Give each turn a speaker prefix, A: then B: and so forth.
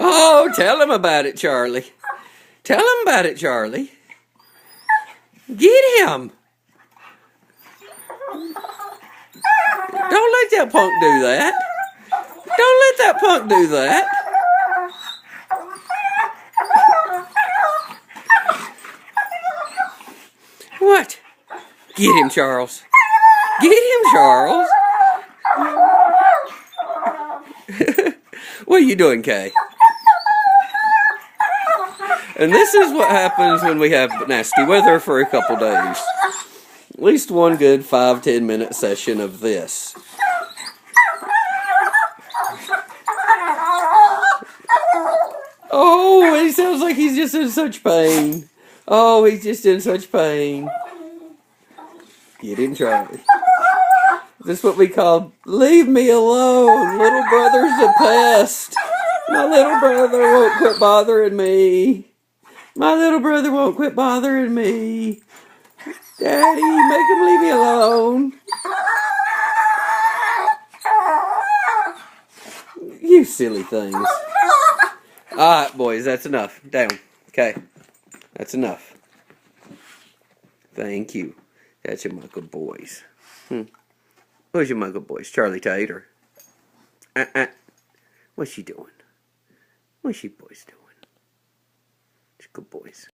A: Oh, tell him about it, Charlie. Tell him about it, Charlie. Get him. Don't let that punk do that. Don't let that punk do that. What? Get him, Charles. Get him, Charles. What are you doing, Kay? And this is what happens when we have nasty weather for a couple days. At least one good 5-10 minute session of this. Oh, he sounds like he's just in such pain. Oh, he's just in such pain. Get him, Charlie. This is what we call, leave me alone. Little brother's a pest. My little brother won't quit bothering me. My little brother won't quit bothering me. Daddy, make him leave me alone. You silly things. Alright, boys, that's enough. Down. Okay. That's enough. Thank you. That's your good boys. Who's your good boys? Charlie Tate or? What's she doing? What's she boys doing? It's good boys.